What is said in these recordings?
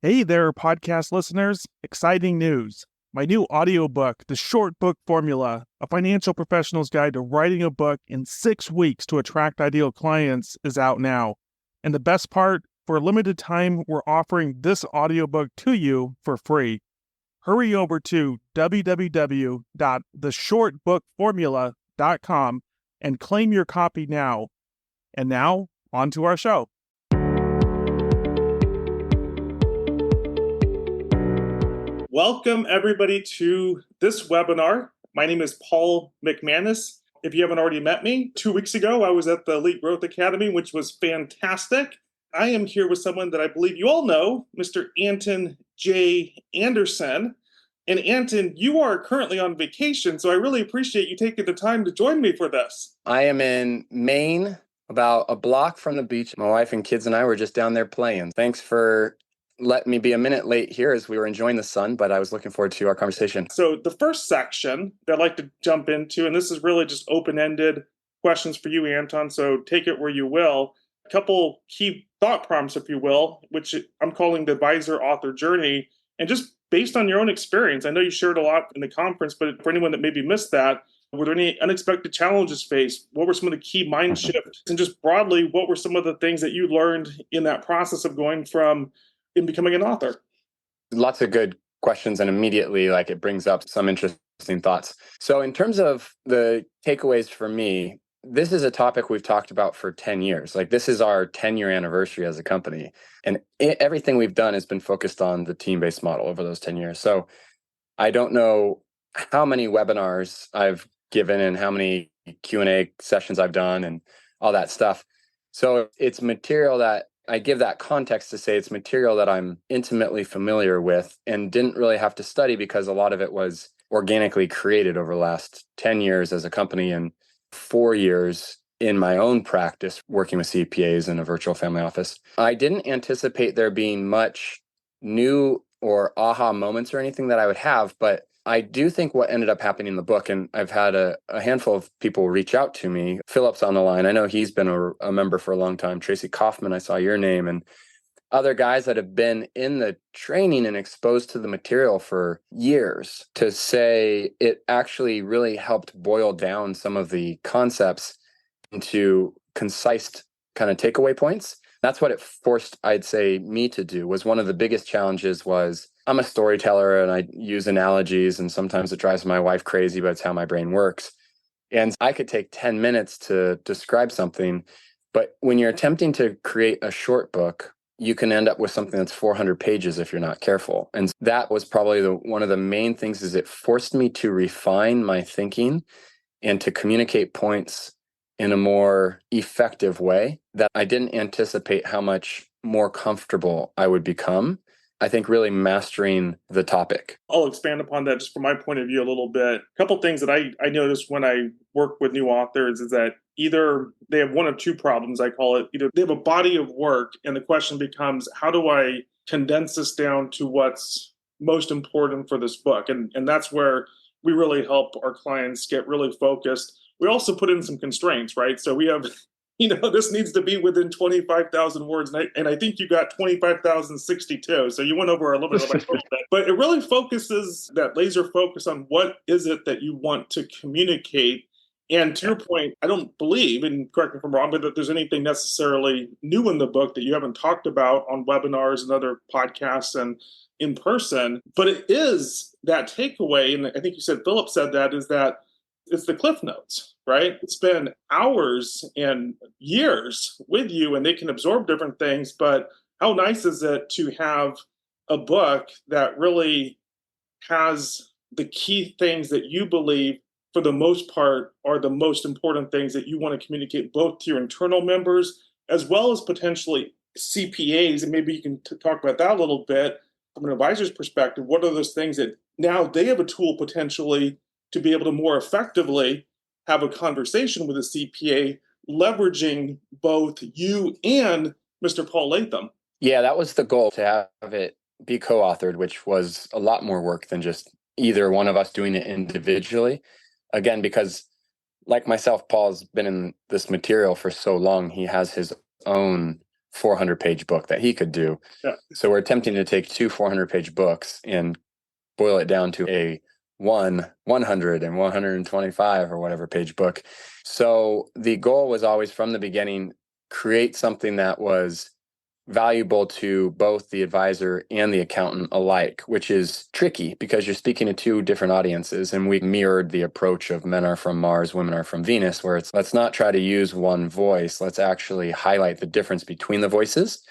Hey there, podcast listeners. Exciting news. My new audiobook, The Short Book Formula, a financial professional's guide to writing a book in 6 weeks to attract ideal clients, is out now. And the best part, for a limited time, we're offering this audiobook to you for free. Hurry over to www.theshortbookformula.com and claim your copy now. And now, on to our show. Welcome, everybody, to this webinar. My name is Paul McManus. If you haven't already met me, 2 weeks ago, I was at the Elite Growth Academy, which was fantastic. I am here with someone that I believe you all know, Mr. Anton J. Anderson. And Anton, you are currently on vacation, so I really appreciate you taking the time to join me for this. I am in Maine, about a block from the beach. My wife and kids and I were just down there playing. Thanks for letting me be a minute late here as we were enjoying the sun, but I was looking forward to our conversation. So the first section that I'd like to jump into, and this is really just open-ended questions for you, Anton, so take it where you will. A couple key thought prompts, if you will, which I'm calling the advisor author journey. And just based on your own experience, I know you shared a lot in the conference, but for anyone that maybe missed that, were there any unexpected challenges faced? What were some of the key mind shifts? And just broadly, what were some of the things that you learned in that process of going from in becoming an author? Lots of good questions, and immediately it brings up some interesting thoughts. So in terms of the takeaways for me, this is a topic we've talked about for 10 years. This is our 10-year anniversary as a company. And everything we've done has been focused on the team-based model over those 10 years. So I don't know how many webinars I've given and how many Q&A sessions I've done and all that stuff. So it's material that I give that context to say it's material that I'm intimately familiar with and didn't really have to study because a lot of it was organically created over the last 10 years as a company and 4 years in my own practice working with CPAs in a virtual family office. I didn't anticipate there being much new or aha moments or anything that I would have, but I do think what ended up happening in the book, and I've had a handful of people reach out to me. Philip's on the line. I know he's been a member for a long time. Tracy Kaufman, I saw your name, and other guys that have been in the training and exposed to the material for years to say it actually really helped boil down some of the concepts into concise kind of takeaway points. That's what it forced, I'd say, me to do. Was one of the biggest challenges was I'm a storyteller and I use analogies, and sometimes it drives my wife crazy, but it's how my brain works. And I could take 10 minutes to describe something, but when you're attempting to create a short book, you can end up with something that's 400 pages if you're not careful. And that was probably one of the main things, is it forced me to refine my thinking and to communicate points in a more effective way that I didn't anticipate how much more comfortable I would become. I think really mastering the topic. I'll expand upon that just from my point of view a little bit. A couple things that I noticed when I work with new authors is that either they have one of two problems, I call it. Either they have a body of work and the question becomes, how do I condense this down to what's most important for this book? And that's where we really help our clients get really focused. We also put in some constraints, right? So we have, this needs to be within 25,000 words. And I think you got 25,062. So you went over a little bit, but it really focuses that laser focus on what is it that you want to communicate. And to your point, I don't believe, and correct me if I'm wrong, but that there's anything necessarily new in the book that you haven't talked about on webinars and other podcasts and in person. But it is that takeaway, and I think you said, Philip said that, is that it's the cliff notes, right? Spend hours and years with you and they can absorb different things, but how nice is it to have a book that really has the key things that you believe for the most part are the most important things that you want to communicate both to your internal members as well as potentially CPAs. And maybe you can talk about that a little bit from an advisor's perspective. What are those things that now they have a tool potentially to be able to more effectively have a conversation with a CPA, leveraging both you and Mr. Paul Latham? Yeah, that was the goal, to have it be co-authored, which was a lot more work than just either one of us doing it individually. Again, because like myself, Paul's been in this material for so long, he has his own 400-page book that he could do. Yeah. So we're attempting to take two 400-page books and boil it down to a 100 and 125 or whatever page book. So the goal was always from the beginning, create something that was valuable to both the advisor and the accountant alike, which is tricky because you're speaking to two different audiences. And we mirrored the approach of men are from Mars, women are from Venus, where it's let's not try to use one voice. Let's actually highlight the difference between the voices.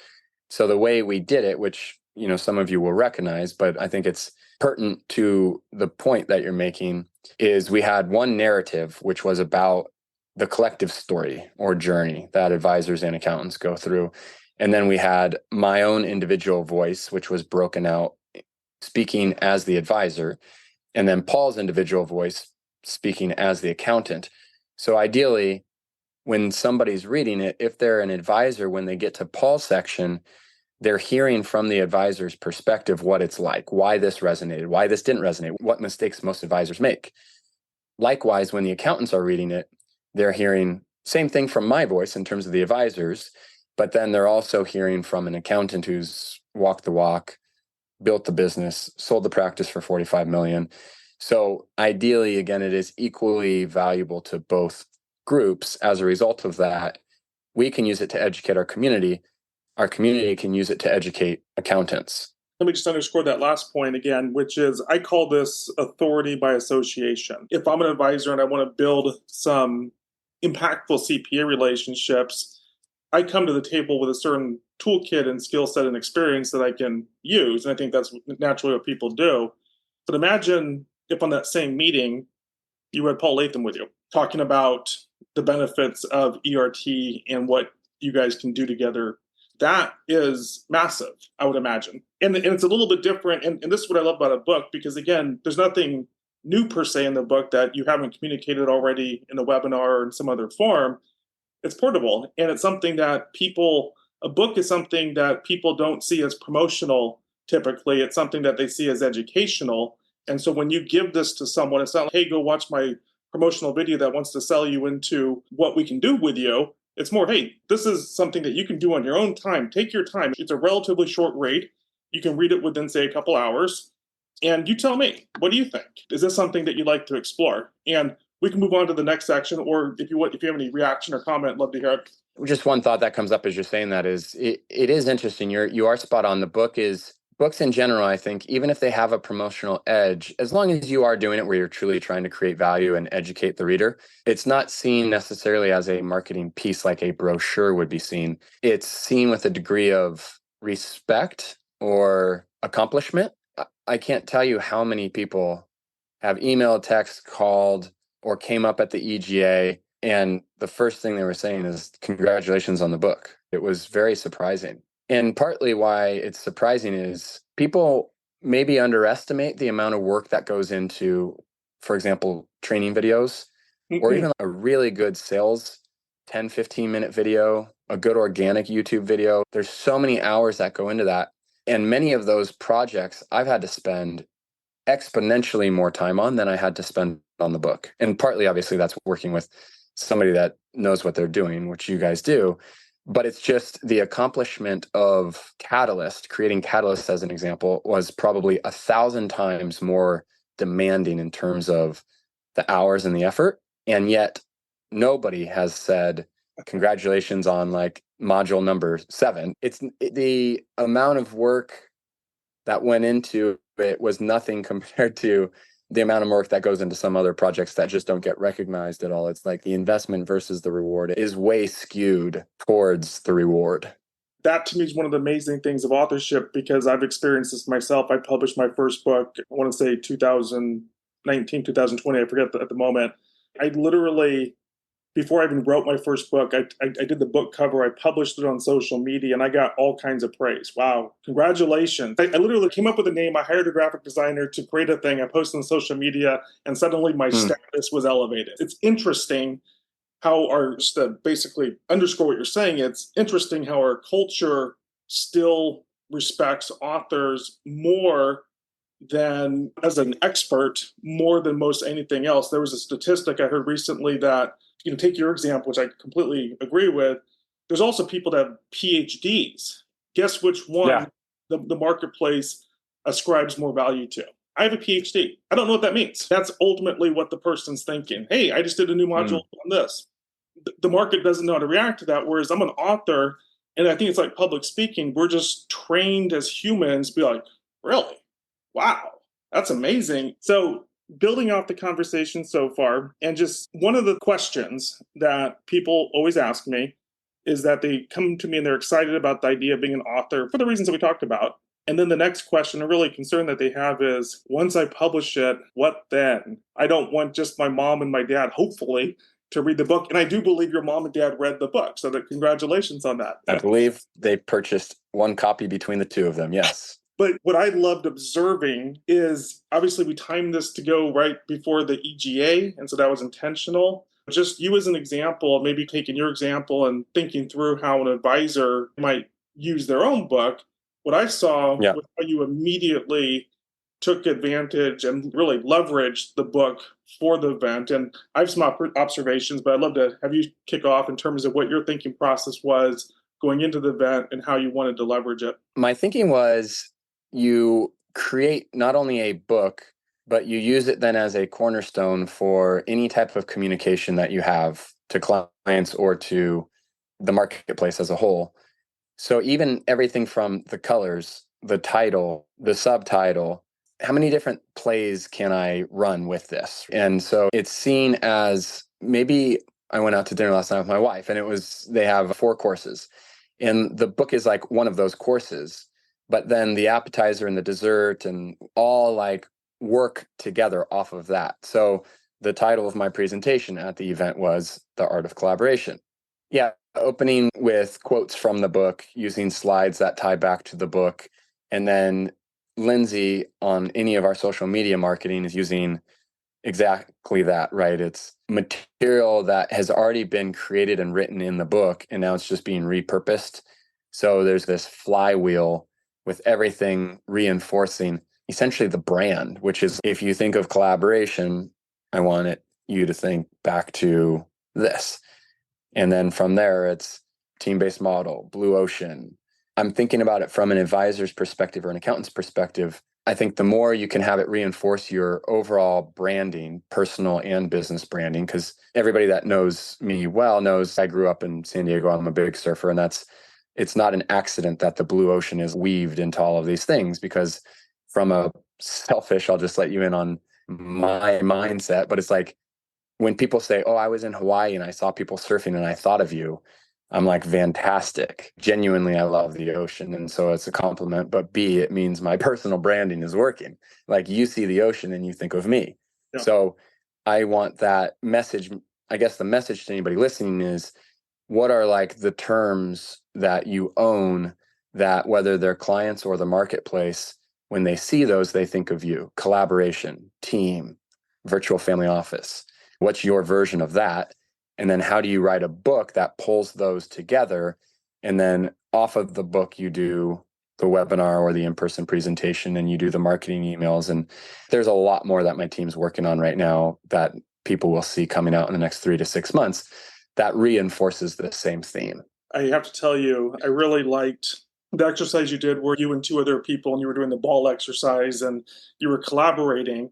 So the way we did it, which, some of you will recognize, but I think it's pertinent to the point that you're making, is we had one narrative, which was about the collective story or journey that advisors and accountants go through. And then we had my own individual voice, which was broken out speaking as the advisor, and then Paul's individual voice speaking as the accountant. So ideally, when somebody's reading it, if they're an advisor, when they get to Paul's section, they're hearing from the advisor's perspective what it's like, why this resonated, why this didn't resonate, what mistakes most advisors make. Likewise, when the accountants are reading it, they're hearing same thing from my voice in terms of the advisors, but then they're also hearing from an accountant who's walked the walk, built the business, sold the practice for 45 million. So ideally, again, it is equally valuable to both groups. As a result of that, we can use it to educate our community. Our community can use it to educate accountants. Let me just underscore that last point again, which is I call this authority by association. If I'm an advisor and I want to build some impactful CPA relationships, I come to the table with a certain toolkit and skill set and experience that I can use. And I think that's naturally what people do. But imagine if on that same meeting, you had Paul Latham with you talking about the benefits of ERT and what you guys can do together. That is massive, I would imagine. And it's a little bit different. And this is what I love about a book, because again, there's nothing new per se in the book that you haven't communicated already in a webinar or in some other form. It's portable, and it's something that a book is something that people don't see as promotional typically. It's something that they see as educational. And so when you give this to someone, it's not like, hey, go watch my promotional video that wants to sell you into what we can do with you. It's more, hey, this is something that you can do on your own time. Take your time. It's a relatively short read. You can read it within, say, a couple hours. And you tell me, what do you think? Is this something that you'd like to explore? And we can move on to the next section, or if you have any reaction or comment, I'd love to hear it. Just one thought that comes up as you're saying that is, it is interesting. You are spot on. Books in general, I think, even if they have a promotional edge, as long as you are doing it where you're truly trying to create value and educate the reader, it's not seen necessarily as a marketing piece like a brochure would be seen. It's seen with a degree of respect or accomplishment. I can't tell you how many people have emailed, text, called, or came up at the EGA, and the first thing they were saying is, congratulations on the book. It was very surprising. And partly why it's surprising is people maybe underestimate the amount of work that goes into, for example, training videos, or even a really good sales 10, 15-minute video, a good organic YouTube video. There's so many hours that go into that. And many of those projects I've had to spend exponentially more time on than I had to spend on the book. And partly, obviously, that's working with somebody that knows what they're doing, which you guys do. But it's just the accomplishment of Catalyst, creating Catalyst as an example, was probably 1,000 times more demanding in terms of the hours and the effort. And yet nobody has said, congratulations on like module number 7. It's the amount of work that went into it was nothing compared to the amount of work that goes into some other projects that just don't get recognized at all. It's like the investment versus the reward is way skewed towards the reward. That to me is one of the amazing things of authorship, because I've experienced this myself. I published my first book, I want to say 2019, 2020, I forget at the moment. I literally, before I even wrote my first book, I did the book cover, I published it on social media, and I got all kinds of praise. Wow, congratulations. I literally came up with a name, I hired a graphic designer to create a thing, I posted on social media, and suddenly my status was elevated. It's interesting how just to basically underscore what you're saying, it's interesting how our culture still respects authors more than, as an expert, more than most anything else. There was a statistic I heard recently that, take your example, which I completely agree with. There's also people that have PhDs. Guess which one Yeah. the marketplace ascribes more value to? I have a PhD. I don't know what that means. That's ultimately what the person's thinking. Hey, I just did a new module Mm. on this. The market doesn't know how to react to that. Whereas I'm an author, and I think it's like public speaking. We're just trained as humans to be like, really? Wow, that's amazing. So building off the conversation so far, and just one of the questions that people always ask me is that they come to me and they're excited about the idea of being an author for the reasons that we talked about. And then the next question, a really concern that they have is, once I publish it, what then? I don't want just my mom and my dad, hopefully, to read the book. And I do believe your mom and dad read the book. So that congratulations on that. I believe they purchased one copy between the two of them. Yes. But what I loved observing is obviously we timed this to go right before the EGA. And so that was intentional. Just you as an example, maybe taking your example and thinking through how an advisor might use their own book. What I saw Yeah. was how you immediately took advantage and really leveraged the book for the event. And I have some observations, but I'd love to have you kick off in terms of what your thinking process was going into the event and how you wanted to leverage it. My thinking was you create not only a book, but you use it then as a cornerstone for any type of communication that you have to clients or to the marketplace as a whole. So even everything from the colors, the title, the subtitle, how many different plays can I run with this? And so it's seen as, maybe I went out to dinner last night with my wife and they have 4 courses. And the book is like one of those courses, but then the appetizer and the dessert and all like work together off of that. So the title of my presentation at the event was The Art of Collaboration. Yeah, opening with quotes from the book, using slides that tie back to the book. And then Lindsay on any of our social media marketing is using exactly that, right? It's material that has already been created and written in the book, and now it's just being repurposed. So there's this flywheel with everything reinforcing essentially the brand, which is, if you think of collaboration, I want you to think back to this. And then from there, it's team-based model, blue ocean. I'm thinking about it from an advisor's perspective or an accountant's perspective. I think the more you can have it reinforce your overall branding, personal and business branding, because everybody that knows me well knows I grew up in San Diego. I'm a big surfer, and it's not an accident that the blue ocean is weaved into all of these things, because from a selfish, I'll just let you in on my mindset, but it's like, when people say, oh, I was in Hawaii and I saw people surfing and I thought of you, I'm like, fantastic. Genuinely, I love the ocean. And so it's a compliment. But B, it means my personal branding is working. Like, you see the ocean and you think of me. Yeah. So I want that message. I guess the message to anybody listening is, what are like the terms that you own that, whether they're clients or the marketplace, when they see those, they think of you? Collaboration, team, virtual family office. What's your version of that? And then how do you write a book that pulls those together? And then off of the book, you do the webinar or the in-person presentation, and you do the marketing emails. And there's a lot more that my team's working on right now that people will see coming out in the next 3 to 6 months that reinforces the same theme. I have to tell you, I really liked the exercise you did where you and 2 other people and you were doing the ball exercise and you were collaborating.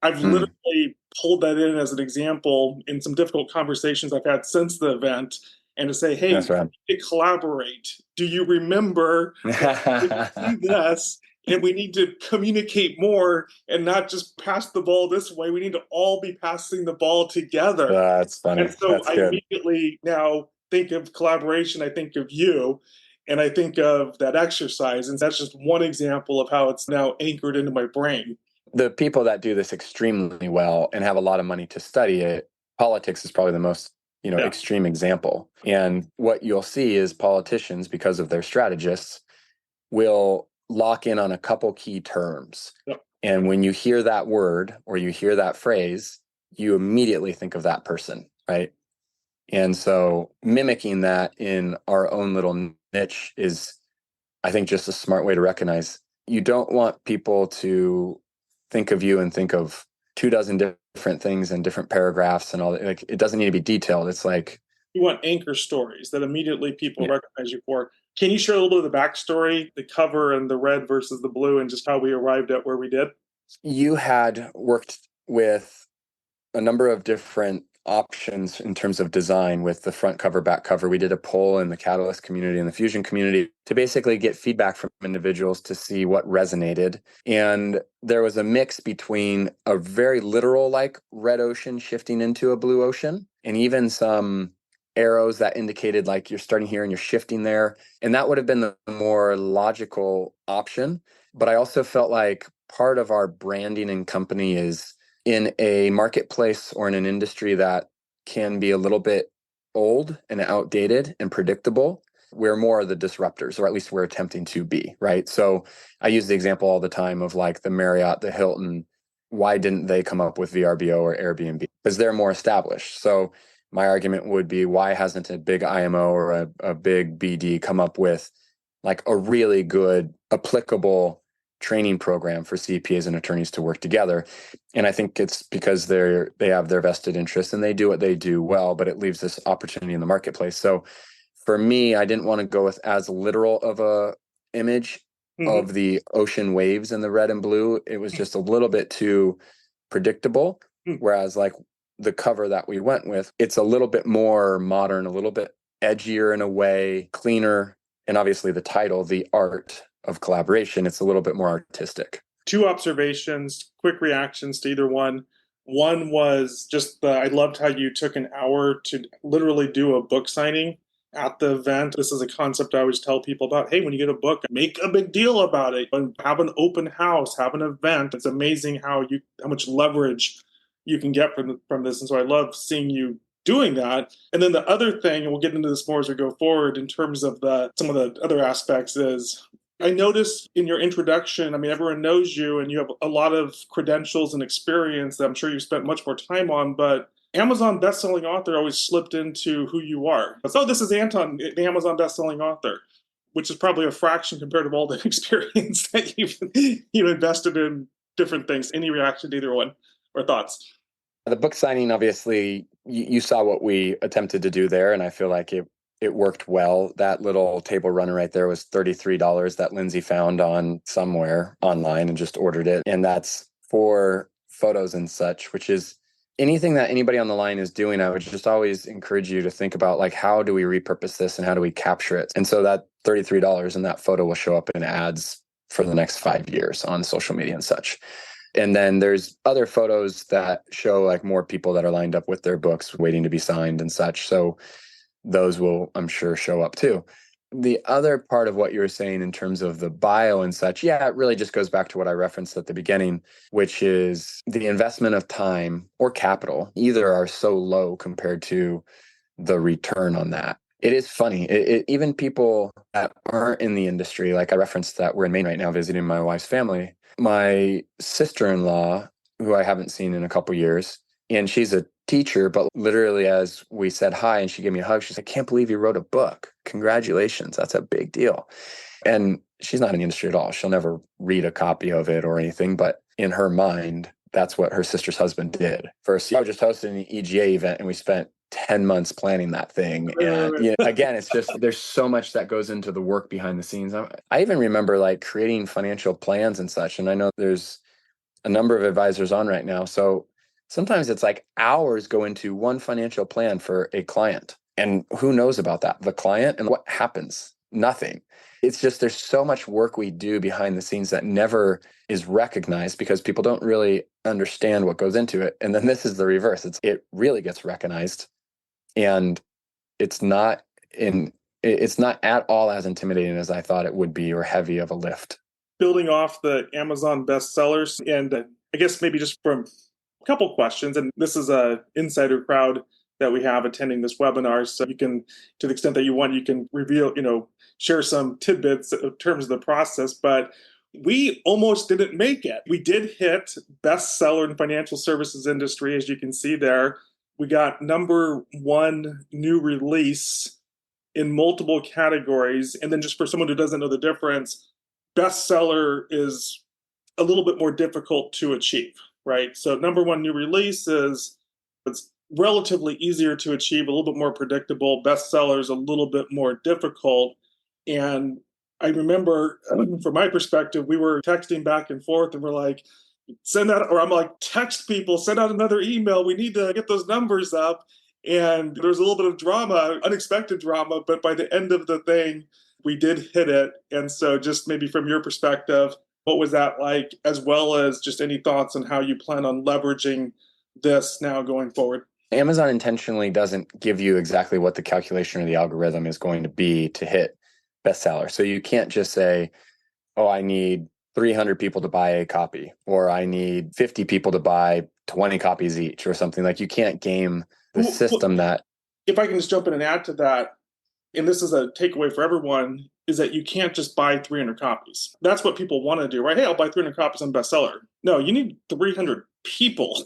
I've literally pulled that in as an example in some difficult conversations I've had since the event, and to say, hey, That's right. we need to collaborate. Do you remember that we do this? And we need to communicate more and not just pass the ball this way. We need to all be passing the ball together. That's funny. And so That's I good. immediately now think of collaboration. I think of you, and I think of that exercise. And that's just one example of how it's now anchored into my brain. The people that do this extremely well and have a lot of money to study it, politics is probably the most extreme example. And what you'll see is politicians, because of their strategists, will lock in on a couple key terms. Yep. And when you hear that word or you hear that phrase, you immediately think of that person, right? And so mimicking that in our own little niche is, I think, just a smart way to recognize you don't want people to think of you and think of 24 different things and different paragraphs and all that. Like, it doesn't need to be detailed. It's like, You want anchor stories that immediately people Yeah. recognize you for. Can you share a little bit of the backstory, the cover and the red versus the blue, and just how we arrived at where we did? You had worked with a number of different options in terms of design with the front cover, back cover. We did a poll in the Catalyst community and the Fusion community to basically get feedback from individuals to see what resonated. And there was a mix between a very literal, like red ocean shifting into a blue ocean, and even some arrows that indicated like you're starting here and you're shifting there. And that would have been the more logical option. But I also felt like part of our branding and company is in a marketplace or in an industry that can be a little bit old and outdated and predictable, we're more the disruptors, or at least we're attempting to be, right? So I use the example all the time of like the Marriott, the Hilton. Why didn't they come up with VRBO or Airbnb? Because they're more established. So my argument would be, why hasn't a big IMO or a big BD come up with like a really good, applicable training program for CPAs and attorneys to work together? And I think it's because they have their vested interest and they do what they do well, but it leaves this opportunity in the marketplace. So for me, I didn't want to go with as literal of a image Mm-hmm. of the ocean waves in the red and blue. It was just a little bit too predictable. Whereas like the cover that we went with, it's a little bit more modern, a little bit edgier in a way, cleaner. And obviously the title, The Art of Collaboration, it's a little bit more artistic. Two observations, quick reactions to either one. One was just I loved how you took an hour to literally do a book signing at the event. This is a concept I always tell people about. Hey, when you get a book, make a big deal about it and have an open house, have an event. It's amazing how much leverage you can get from this. And so I love seeing you doing that. And then the other thing, and we'll get into this more as we go forward in terms of some of the other aspects, is I noticed in your introduction, I mean, everyone knows you and you have a lot of credentials and experience that I'm sure you spent much more time on, but Amazon bestselling author always slipped into who you are. So this is Anton, the Amazon bestselling author, which is probably a fraction compared to all the experience that you've invested in different things. Any reaction to either one or thoughts? The book signing, obviously, you saw what we attempted to do there, and I feel like it worked well. That little table runner right there was $33 that Lindsay found on somewhere online and just ordered it. And that's for photos and such, which is anything that anybody on the line is doing. I would just always encourage you to think about like, how do we repurpose this and how do we capture it? And so that $33 and that photo will show up in ads for the next 5 years on social media and such. And then there's other photos that show like more people that are lined up with their books waiting to be signed and such. So those will, I'm sure, show up too. The other part of what you were saying in terms of the bio and such, yeah, it really just goes back to what I referenced at the beginning, which is the investment of time or capital. Either are so low compared to the return on that. It is funny. Even people that aren't in the industry, like I referenced that we're in Maine right now visiting my wife's family. My sister-in-law, who I haven't seen in a couple years, and she's a teacher, but literally as we said hi and she gave me a hug, she's like, I can't believe you wrote a book. Congratulations. That's a big deal. And she's not in the industry at all. She'll never read a copy of it or anything, but in her mind, that's what her sister's husband did. First, I was just hosting an EGA event and we spent 10 months planning that thing. And again, it's just, there's so much that goes into the work behind the scenes. I even remember like creating financial plans and such. And I know there's a number of advisors on right now. So sometimes it's like hours go into one financial plan for a client. And who knows about that? The client. And what happens? Nothing. It's just there's so much work we do behind the scenes that never is recognized because people don't really understand what goes into it. And then this is the reverse. It really gets recognized and it's not it's not at all as intimidating as I thought it would be or heavy of a lift. Building off the Amazon bestsellers, and I guess maybe just from a couple questions, and this is a insider crowd that we have attending this webinar, so you can, to the extent that you want, you can reveal, share some tidbits in terms of the process, but we almost didn't make it. We did hit bestseller in financial services industry, as you can see there. We got number one new release in multiple categories. And then just for someone who doesn't know the difference, bestseller is a little bit more difficult to achieve, right? So number one new release is it's relatively easier to achieve, a little bit more predictable. Bestsellers a little bit more difficult. And I remember from my perspective, we were texting back and forth and we're like, send out, or I'm like, text people, send out another email. We need to get those numbers up. And there's a little bit of drama, unexpected drama, but by the end of the thing, we did hit it. And so, just maybe from your perspective, what was that like, as well as just any thoughts on how you plan on leveraging this now going forward? Amazon intentionally doesn't give you exactly what the calculation or the algorithm is going to be to hit bestseller. So you can't just say, oh, I need 300 people to buy a copy, or I need 50 people to buy 20 copies each, or something. Like, you can't game the system that. If I can just jump in and add to that, and this is a takeaway for everyone, is that you can't just buy 300 copies. That's what people want to do, right? Hey, I'll buy 300 copies on bestseller. No, you need 300 people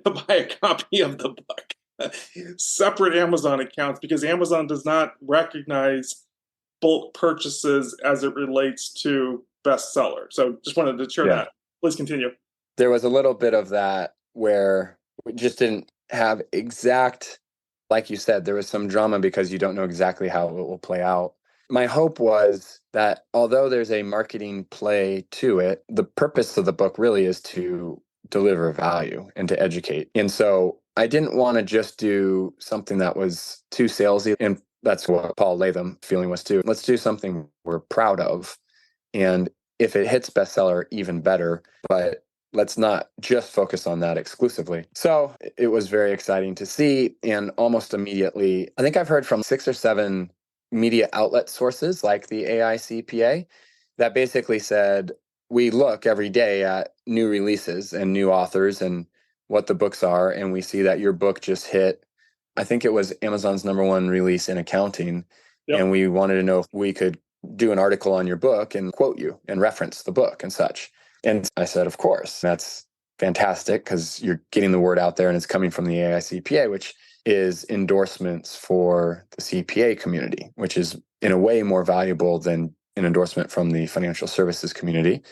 to buy a copy of the book. Separate Amazon accounts, because Amazon does not recognize bulk purchases as it relates to bestseller. So just wanted to share that. Please continue. There was a little bit of that where we just didn't have exact, like you said, there was some drama because you don't know exactly how it will play out. My hope was that although there's a marketing play to it, the purpose of the book really is to deliver value and to educate. And so I didn't want to just do something that was too salesy. And that's what Paul Latham feeling was too. Let's do something we're proud of. And if it hits bestseller, even better. But let's not just focus on that exclusively. So it was very exciting to see. And almost immediately, I think I've heard from 6 or 7 media outlet sources like the AI CPA that basically said, we look every day at new releases and new authors and what the books are. And we see that your book just hit, I think it was Amazon's #1 release in accounting. Yep. And we wanted to know if we could do an article on your book and quote you and reference the book and such. And I said, of course, that's fantastic, because you're getting the word out there and it's coming from the AI CPA, which is endorsements for the CPA community, which is in a way more valuable than an endorsement from the financial services community,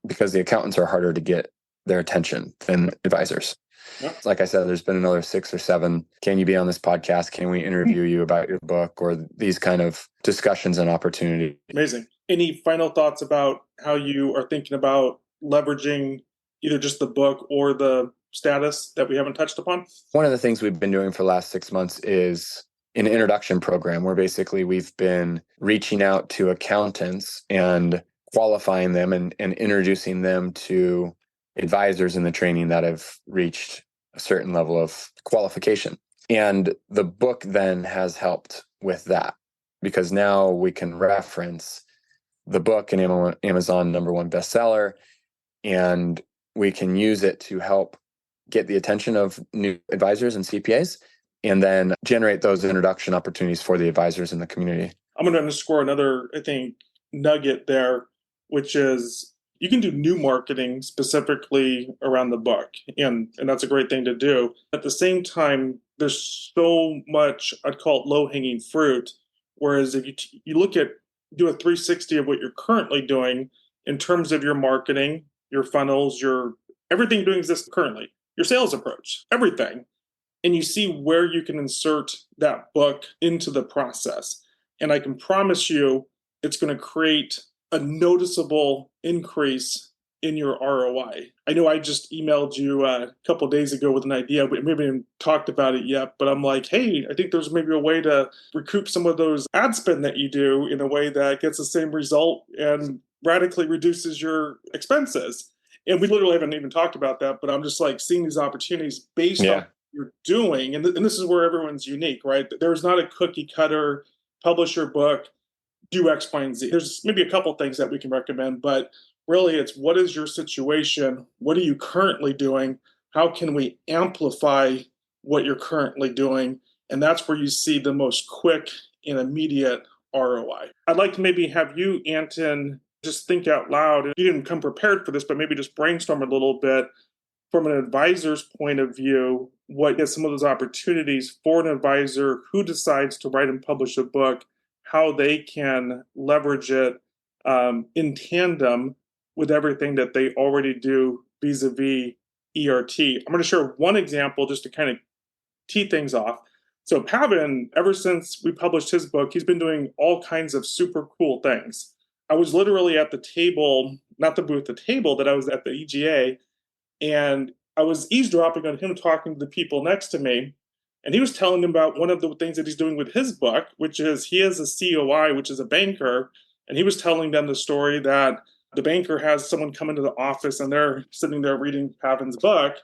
because the accountants are harder to get their attention than advisors. Yep. Like I said, there's been another 6 or 7. Can you be on this podcast? Can we interview you about your book? Or these kind of discussions and opportunity. Amazing. Any final thoughts about how you are thinking about leveraging either just the book or the status that we haven't touched upon? One of the things we've been doing for the last 6 months is an introduction program where basically we've been reaching out to accountants and qualifying them and introducing them to advisors in the training that have reached a certain level of qualification. And the book then has helped with that, because now we can reference the book and Amazon #1 bestseller, and we can use it to help get the attention of new advisors and CPAs, and then generate those introduction opportunities for the advisors in the community. I'm going to underscore another, I think, nugget there, which is you can do new marketing specifically around the book, and that's a great thing to do. At the same time, there's so much, I'd call it low-hanging fruit, whereas if you look at, do a 360 of what you're currently doing in terms of your marketing, your funnels, your everything doing exists currently, your sales approach, everything, and you see where you can insert that book into the process. And I can promise you it's going to create a noticeable increase in your ROI. I know I just emailed you a couple of days ago with an idea. We haven't even talked about it yet, but I'm like, hey, I think there's maybe a way to recoup some of those ad spend that you do in a way that gets the same result and radically reduces your expenses. And we literally haven't even talked about that, but I'm just like seeing these opportunities based on what you're doing. And this is where everyone's unique, right? There's not a cookie cutter, publish your book, do X, Y, and Z. There's maybe a couple things that we can recommend, but really it's what is your situation? What are you currently doing? How can we amplify what you're currently doing? And that's where you see the most quick and immediate ROI. I'd like to maybe have you, Anton, just think out loud. You didn't come prepared for this, but maybe just brainstorm a little bit from an advisor's point of view. What is some of those opportunities for an advisor who decides to write and publish a book, how they can leverage it in tandem with everything that they already do vis-a-vis ERT. I'm going to share one example just to kind of tee things off. So Pavin, ever since we published his book, he's been doing all kinds of super cool things. I was literally at the table, not the booth, the table that I was at the EGA, and I was eavesdropping on him talking to the people next to me. And he was telling them about one of the things that he's doing with his book, which is he has a COI, which is a banker. And he was telling them the story that the banker has someone come into the office and they're sitting there reading Pavin's book.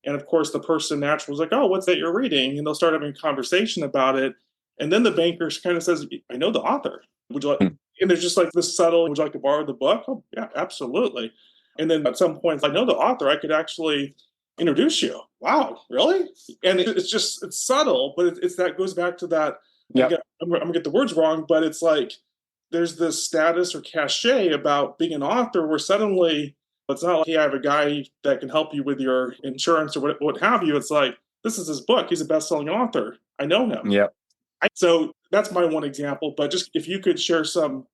And of course, the person naturally was like, "Oh, what's that you're reading?" And they'll start having a conversation about it. And then the banker kind of says, "I know the author. Would you like?" And there's just like this subtle, "Would you like to borrow the book?" "Oh, yeah, absolutely." And then at some point, "I know the author. I could actually introduce you." "Wow, really?" And it's subtle, but it's that goes back to that. Yep. Again, I'm gonna get the words wrong, but it's like there's this status or cachet about being an author where suddenly it's not like, "Hey, I have a guy that can help you with your insurance," or what have you. It's like, this is his book. He's a best-selling author. I know him. Yep. So that's my one example. But just if you could share some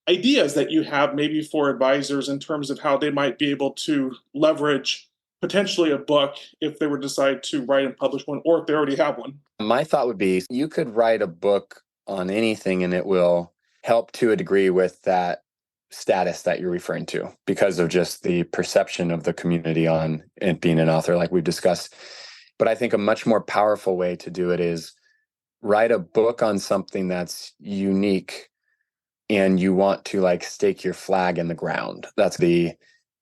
ideas that you have maybe for advisors in terms of how they might be able to leverage potentially a book if they were to decide to write and publish one, or if they already have one. My thought would be you could write a book on anything and it will help to a degree with that status that you're referring to because of just the perception of the community on it being an author, like we've discussed. But I think a much more powerful way to do it is write a book on something that's unique and you want to like stake your flag in the ground. That's the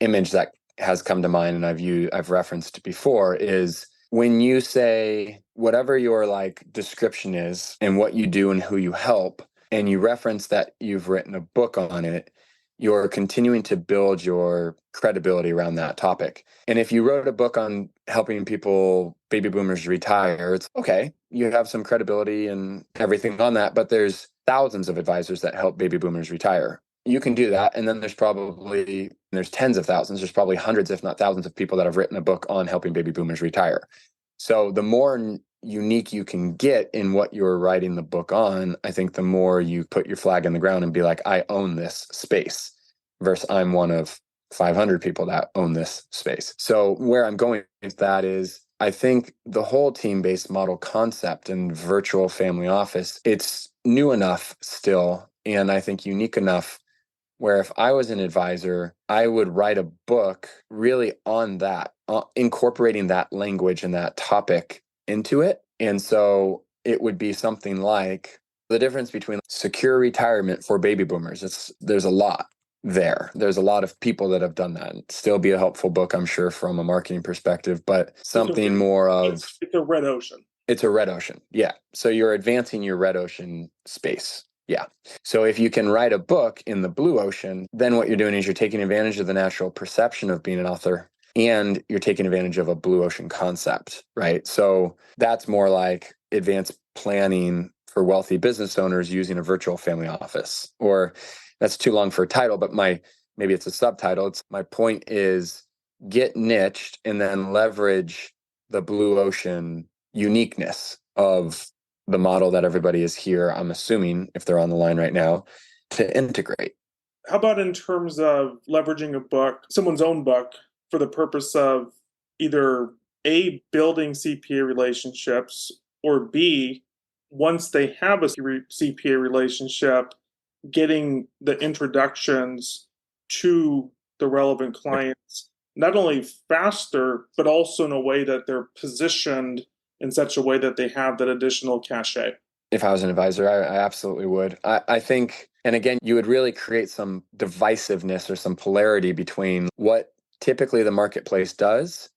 image that has come to mind and I've referenced before is when you say whatever your like description is and what you do and who you help, and you reference that you've written a book on it, you're continuing to build your credibility around that topic. And if you wrote a book on helping people, baby boomers retire, it's okay. You have some credibility and everything on that, but there's thousands of advisors that help baby boomers retire. You can do that. And then there's tens of thousands, there's probably hundreds, if not thousands of people that have written a book on helping baby boomers retire. So the more unique you can get in what you're writing the book on, I think the more you put your flag in the ground and be like, I own this space versus I'm one of 500 people that own this space. So where I'm going with that is I think the whole team-based model concept and virtual family office, it's new enough still, and I think unique enough where if I was an advisor, I would write a book really on that, incorporating that language and that topic into it. And so it would be something like the difference between secure retirement for baby boomers. There's a lot there. There's a lot of people that have done that. It'd still be a helpful book, I'm sure, from a marketing perspective, but something more of... It's a red ocean. It's a red ocean. Yeah. So you're advancing your red ocean space. Yeah. So if you can write a book in the blue ocean, then what you're doing is you're taking advantage of the natural perception of being an author and you're taking advantage of a blue ocean concept, right? So that's more like advanced planning for wealthy business owners using a virtual family office. Or that's too long for a title, but maybe it's a subtitle. My point is get niched and then leverage the blue ocean uniqueness of the model that everybody is here, I'm assuming, if they're on the line right now, to integrate. How about in terms of leveraging a book, someone's own book, for the purpose of either A, building CPA relationships, or B, once they have a CPA relationship, getting the introductions to the relevant clients, not only faster, but also in a way that they're positioned in such a way that they have that additional cachet? If I was an advisor, I absolutely would. I think, and again, you would really create some divisiveness or some polarity between what typically the marketplace does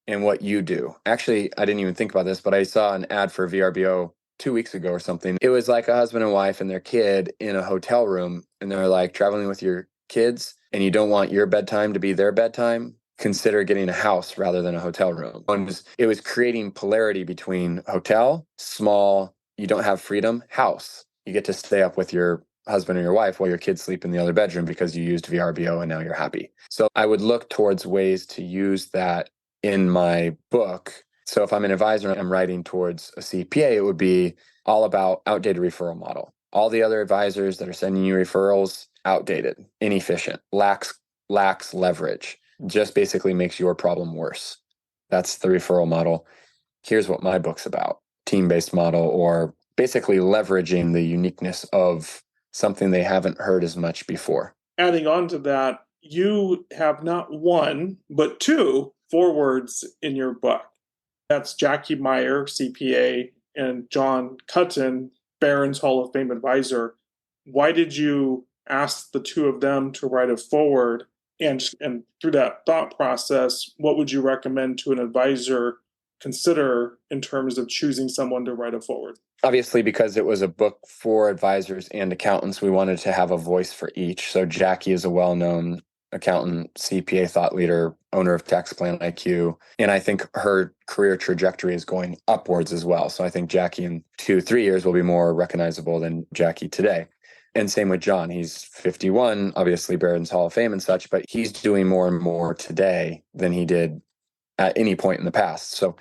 and what you do. Actually, I didn't even think about this, but I saw an ad for VRBO 2 weeks ago or something. It was like a husband and wife and their kid in a hotel room, and they're like traveling with your kids, and you don't want your bedtime to be their bedtime. Consider getting a house rather than a hotel room. It was creating polarity between hotel, small, you don't have freedom, house. You get to stay up with your husband or your wife while your kids sleep in the other bedroom because you used VRBO and now you're happy. So I would look towards ways to use that in my book. So if I'm an advisor and I'm writing towards a CPA, it would be all about outdated referral model. All the other advisors that are sending you referrals, outdated, inefficient, lacks leverage, just basically makes your problem worse. That's the referral model. Here's what my book's about. team-based model or basically leveraging the uniqueness of something they haven't heard as much before. Adding on to that, you have not one, but two forewords in your book. That's Jackie Meyer, CPA, and John Cutton, Barron's Hall of Fame advisor. Why did you ask the two of them to write a foreword? And through that thought process, what would you recommend to an advisor consider in terms of choosing someone to write a foreword? Obviously, because it was a book for advisors and accountants, we wanted to have a voice for each. So Jackie is a well-known accountant, CPA thought leader, owner of Tax Plan IQ. And I think her career trajectory is going upwards as well. So I think Jackie in 2-3 years will be more recognizable than Jackie today. And same with John. He's 51, obviously Barron's Hall of Fame and such, but he's doing more and more today than he did at any point in the past. So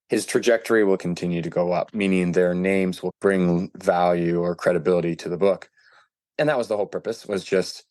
his trajectory will continue to go up, meaning their names will bring value or credibility to the book. And that was the whole purpose, was just,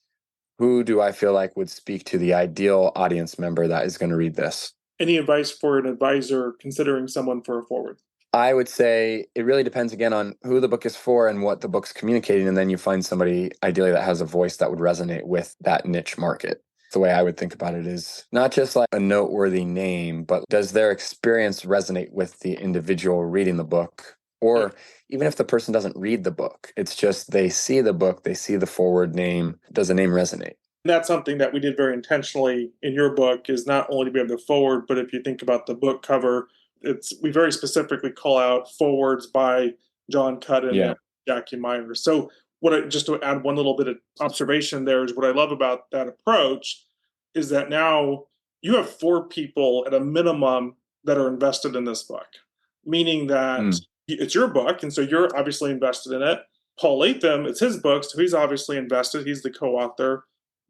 who do I feel like would speak to the ideal audience member that is going to read this? Any advice for an advisor considering someone for a forward? I would say it really depends, again, on who the book is for and what the book's communicating. And then you find somebody ideally that has a voice that would resonate with that niche market. The way I would think about it is not just like a noteworthy name, but does their experience resonate with the individual reading the book? Or even if the person doesn't read the book, it's just they see the book, they see the forward name. Does the name resonate? That's something that we did very intentionally in your book, is not only do we have the forward, but if you think about the book cover, we very specifically call out forwards by John Cutton and Jackie Meyer. So just to add one little bit of observation there, is what I love about that approach is that now you have 4 people at a minimum that are invested in this book, meaning that it's your book, and so you're obviously invested in it. Paul Latham, it's his book, so he's obviously invested. He's the co-author.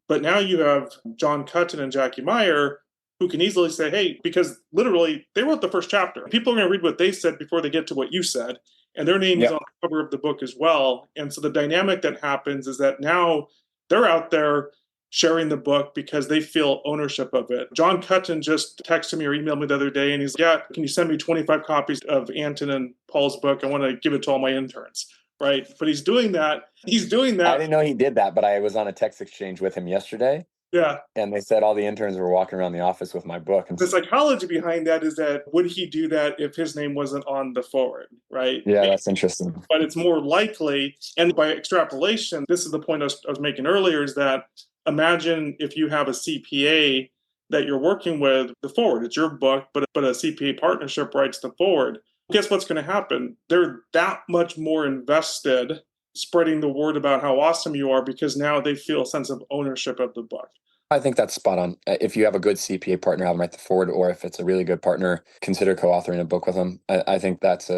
But now you have John Cutton and Jackie Meyer, who can easily say, hey, because literally they wrote the first chapter. People are going to read what they said before they get to what you said. And their name is on the cover of the book as well. And so the dynamic that happens is that now they're out there sharing the book because they feel ownership of it. John Cutton just texted me or emailed me the other day, and he's like, yeah, can you send me 25 copies of Anton and Paul's book? I want to give it to all my interns. Right. But he's doing that. I didn't know he did that, but I was on a text exchange with him yesterday. Yeah. And they said all the interns were walking around the office with my book. And the psychology behind that is that would he do that if his name wasn't on the forward, right? Yeah, maybe. That's interesting. But it's more likely, and by extrapolation, this is the point I was making earlier, is that imagine if you have a CPA that you're working with, the forward, it's your book, but a CPA partnership writes the forward. Guess what's going to happen? They're that much more invested spreading the word about how awesome you are because now they feel a sense of ownership of the book. I think that's spot on. If you have a good CPA partner, have them write the forward, or if it's a really good partner, consider co-authoring a book with them. I think that's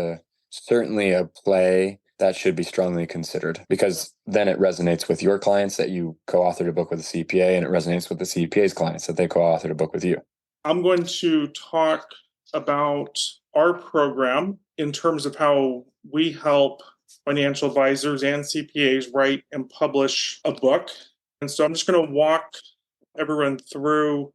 certainly a play that should be strongly considered, because then it resonates with your clients that you co-authored a book with a CPA, and it resonates with the CPA's clients that they co-authored a book with you. I'm going to talk about our program in terms of how we help financial advisors and CPAs write and publish a book. And so I'm just going to walk everyone through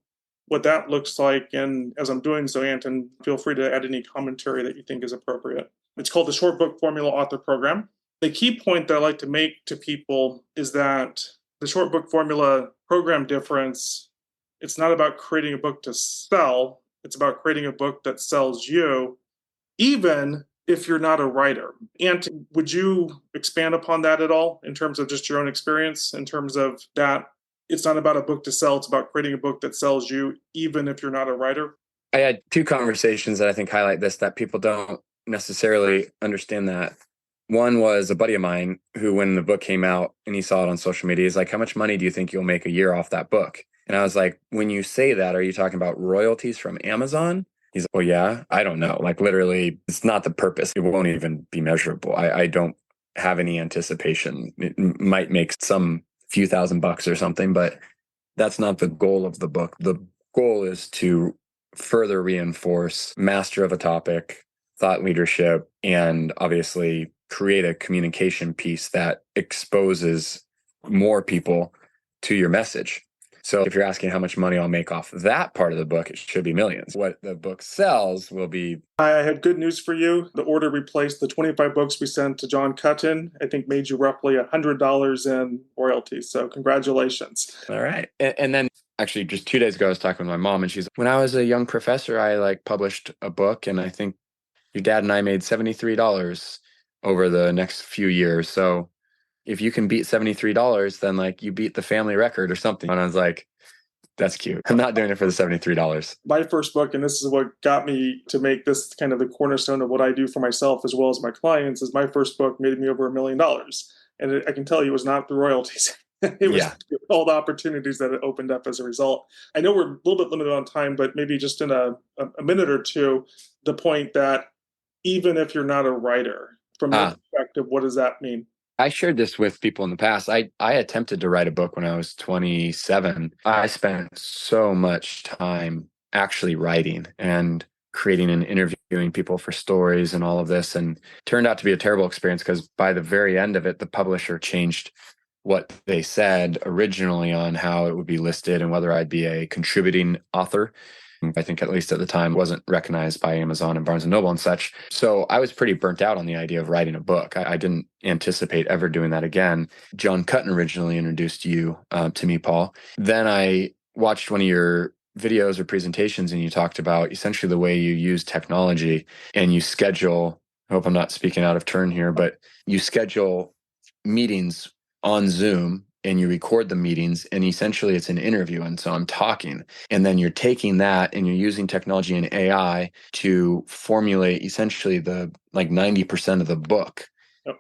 what that looks like. And as I'm doing so, Anton, feel free to add any commentary that you think is appropriate. It's called the Short Book Formula Author Program. The key point that I like to make to people is that the Short Book Formula program difference, it's not about creating a book to sell. It's about creating a book that sells you, even if you're not a writer. Anton, would you expand upon that at all in terms of just your own experience, in terms of that it's not about a book to sell, it's about creating a book that sells you, even if you're not a writer? I had 2 conversations that I think highlight this, that people don't necessarily understand that. One was a buddy of mine who, when the book came out and he saw it on social media, he's like, how much money do you think you'll make a year off that book? And I was like, when you say that, are you talking about royalties from Amazon? He's like, oh yeah, I don't know. Like literally, it's not the purpose. It won't even be measurable. I don't have any anticipation. It might make some few $1,000 or something, but that's not the goal of the book. The goal is to further reinforce master of a topic, thought leadership, and obviously create a communication piece that exposes more people to your message. So if you're asking how much money I'll make off that part of the book, it should be millions. What the book sells will be. I had good news for you. The order replaced the 25 books we sent to John Cutton. I think made you roughly $100 in royalties. So congratulations. All right. And then actually just 2 days ago, I was talking with my mom, and when I was a young professor, I published a book, and I think your dad and I made $73 over the next few years. So if you can beat $73, then you beat the family record or something. And I was like, that's cute. I'm not doing it for the $73. My first book, and this is what got me to make this kind of the cornerstone of what I do for myself as well as my clients, is my first book made me over $1 million. And I can tell you it was not through royalties. It was all the opportunities that it opened up as a result. I know we're a little bit limited on time, but maybe just in a minute or two, the point that even if you're not a writer, from your perspective, what does that mean? I shared this with people in the past. I attempted to write a book when I was 27. I spent so much time actually writing and creating and interviewing people for stories and all of this, and turned out to be a terrible experience because by the very end of it, the publisher changed what they said originally on how it would be listed and whether I'd be a contributing author. I think at least at the time wasn't recognized by Amazon and Barnes & Noble and such. So I was pretty burnt out on the idea of writing a book. I didn't anticipate ever doing that again. John Cutton originally introduced you to me, Paul. Then I watched one of your videos or presentations, and you talked about essentially the way you use technology and you schedule, I hope I'm not speaking out of turn here, but you schedule meetings on Zoom and you record the meetings, and essentially it's an interview. And so I'm talking, and then you're taking that and you're using technology and AI to formulate essentially the 90% of the book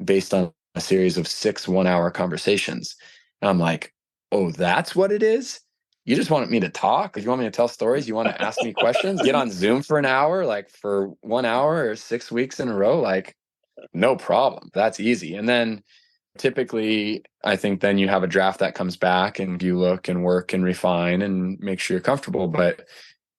based on a series of 6 1-hour conversations. And I'm like, oh, that's what it is? You just want me to talk? You want me to tell stories? You want to ask me questions? Get on Zoom for an hour, for 1 hour or 6 weeks in a row? No problem. That's easy. And then typically, I think then you have a draft that comes back and you look and work and refine and make sure you're comfortable. But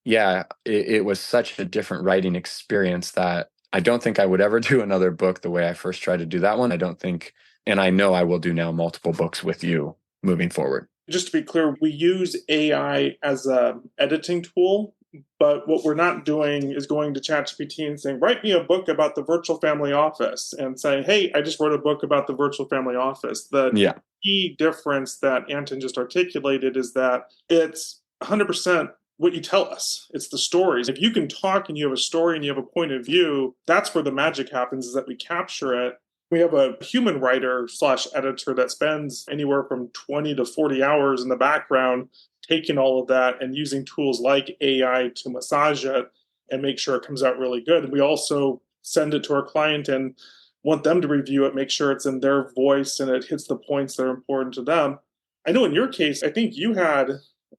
yeah, it was such a different writing experience that I don't think I would ever do another book the way I first tried to do that one. I don't think, and I know I will do now multiple books with you moving forward. Just to be clear, we use AI as an editing tool. But what we're not doing is going to ChatGPT and saying, write me a book about the virtual family office, and saying, hey, I just wrote a book about the virtual family office. The key difference that Anton just articulated is that it's 100% what you tell us. It's the stories. If you can talk and you have a story and you have a point of view, that's where the magic happens, is that we capture it. We have a human writer / editor that spends anywhere from 20 to 40 hours in the background taking all of that and using tools like AI to massage it and make sure it comes out really good. We also send it to our client and want them to review it, make sure it's in their voice and it hits the points that are important to them. I know in your case, I think you had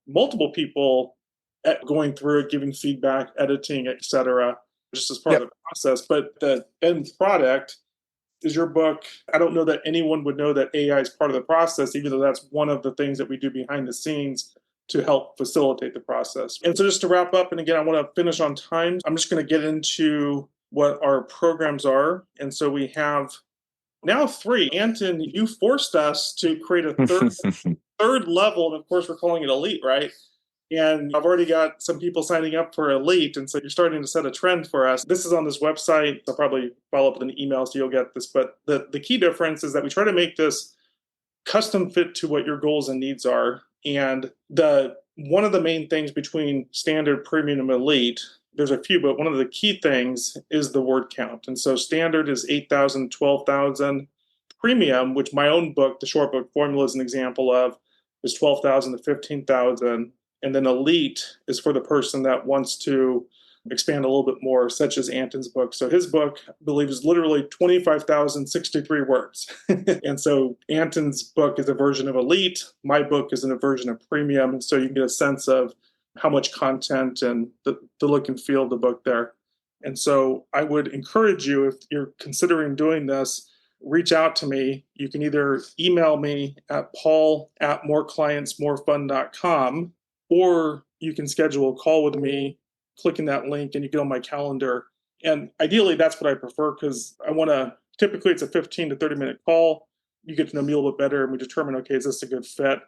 multiple people going through it, giving feedback, editing, etc., just as part of the process. But the end product is your book. I don't know that anyone would know that AI is part of the process, even though that's one of the things that we do behind the scenes to help facilitate the process. And so just to wrap up, and again, I want to finish on time, I'm just going to get into what our programs are. And so we have now 3. Anton, you forced us to create a third level, and of course we're calling it Elite, right? And I've already got some people signing up for Elite, and so you're starting to set a trend for us. This is on this website. I'll probably follow up with an email so you'll get this. But the key difference is that we try to make this custom fit to what your goals and needs are. And one of the main things between standard, premium, and elite, there's a few, but one of the key things is the word count. And so standard is 8,000, 12,000. Premium, which my own book, the short book Formula, is an example of, is 12,000 to 15,000. And then elite is for the person that wants to expand a little bit more, such as Anton's book. So his book, I believe, is literally 25,063 words. And so Anton's book is a version of Elite. My book is a version of Premium. And so you get a sense of how much content and the look and feel of the book there. And so I would encourage you, if you're considering doing this, reach out to me. You can either email me at paul@moreclientsmorefun.com, or you can schedule a call with me, clicking that link, and you get on my calendar. And ideally, that's what I prefer, because I want to, typically it's a 15 to 30 minute call. You get to know me a little bit better and we determine, okay, is this a good fit?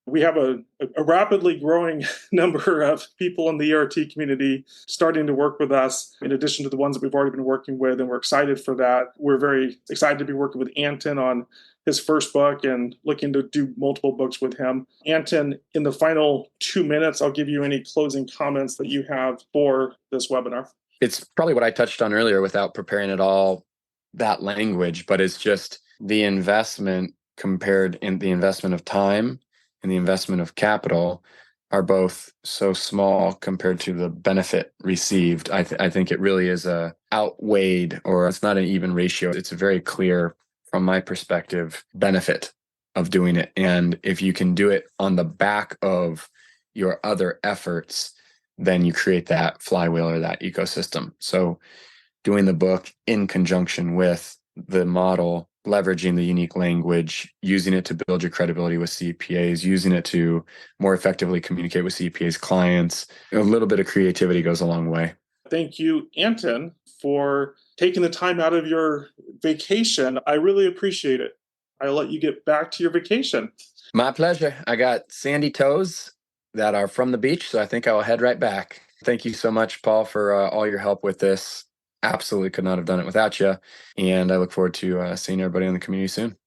We have a rapidly growing number of people in the ERT community starting to work with us, in addition to the ones that we've already been working with, and we're excited for that. We're very excited to be working with Anton on his first book and looking to do multiple books with him. Anton, in the final 2 minutes, I'll give you any closing comments that you have for this webinar. It's probably what I touched on earlier without preparing at all that language, but it's just the investment compared in the investment of time and the investment of capital are both so small compared to the benefit received. I think it really is a outweighed, or it's not an even ratio. It's a very clear, from my perspective, benefit of doing it. And if you can do it on the back of your other efforts, then you create that flywheel or that ecosystem. So doing the book in conjunction with the model, leveraging the unique language, using it to build your credibility with CPAs, using it to more effectively communicate with CPAs clients, a little bit of creativity goes a long way. Thank you, Anton, for taking the time out of your vacation. I really appreciate it. I'll let you get back to your vacation. My pleasure. I got sandy toes that are from the beach, so I think I will head right back. Thank you so much, Paul, for all your help with this. Absolutely could not have done it without you. And I look forward to seeing everybody in the community soon.